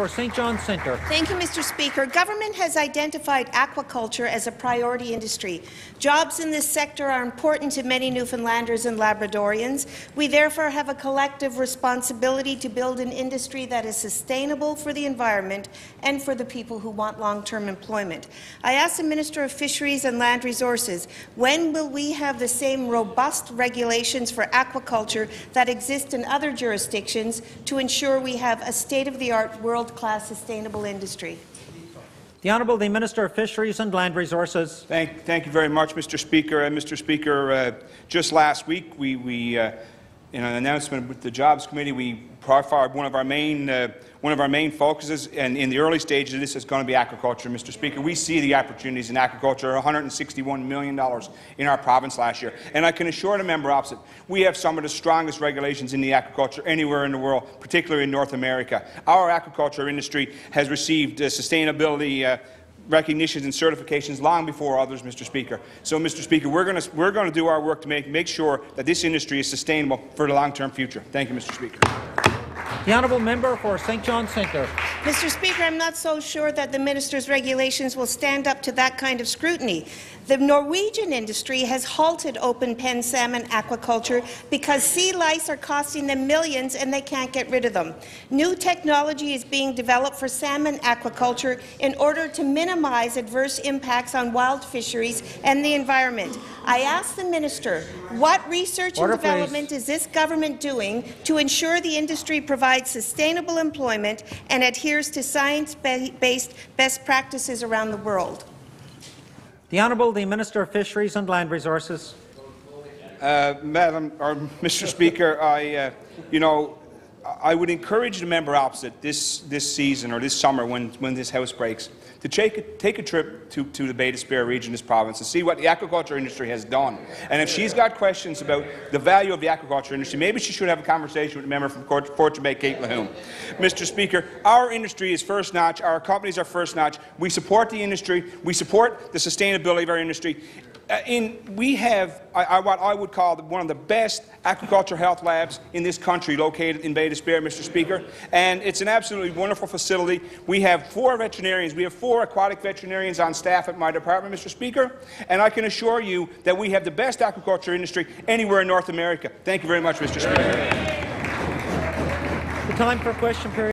for St. John's Centre. Thank you, Mr. Speaker. Government has identified aquaculture as a priority industry. Jobs in this sector are important to many Newfoundlanders and Labradorians. We therefore have a collective responsibility to build an industry that is sustainable for the environment and for the people who want long-term employment. I ask the Minister of Fisheries and Land Resources, when will we have the same robust regulations for aquaculture that exist in other jurisdictions to ensure we have a state-of-the-art, world-class sustainable industry? The Honourable the Minister of Fisheries and Land Resources. Thank you very much, Mr. Speaker. Mr. Speaker, just last week, we in an announcement with the Jobs Committee, we profiled one of our main focuses, and in the early stages of this is going to be aquaculture. Mr. Speaker, we see the opportunities in aquaculture, $161 million in our province last year. And I can assure the member opposite, we have some of the strongest regulations in the aquaculture anywhere in the world, particularly in North America. Our aquaculture industry has received sustainability recognitions and certifications long before others, Mr. Speaker. So, Mr. Speaker, we're going to do our work to make sure that this industry is sustainable for the long-term future. Thank you, Mr. Speaker. The honourable member for St. John's Centre. Mr. Speaker, I'm not so sure that the minister's regulations will stand up to that kind of scrutiny. The Norwegian industry has halted open-pen salmon aquaculture because sea lice are costing them millions and they can't get rid of them. New technology is being developed for salmon aquaculture in order to minimize adverse impacts on wild fisheries and the environment. I ask the minister, what research and development is this government doing to ensure the industry provides sustainable employment and adheres to science-based best practices around the world? The Honourable the Minister of Fisheries and Land Resources. Mr. Speaker, I would encourage the member opposite this season or this summer when this House breaks to take a trip to the Bay d'Espoir region, this province, and see what the aquaculture industry has done. And if she's got questions about the value of the aquaculture industry, maybe she should have a conversation with the member from Fortune Bay, Kate Lahoon. Mr. Speaker, our industry is first-notch. Our companies are first-notch. We support the industry. We support the sustainability of our industry. We have what I would call one of the best aquaculture health labs in this country, located in Bay d'Espoir, Mr. Speaker, and it's an absolutely wonderful facility. We have 4 veterinarians. We have 4 aquatic veterinarians on staff at my department, Mr. Speaker, and I can assure you that we have the best aquaculture industry anywhere in North America. Thank you very much, Mr. Speaker. The time for question period.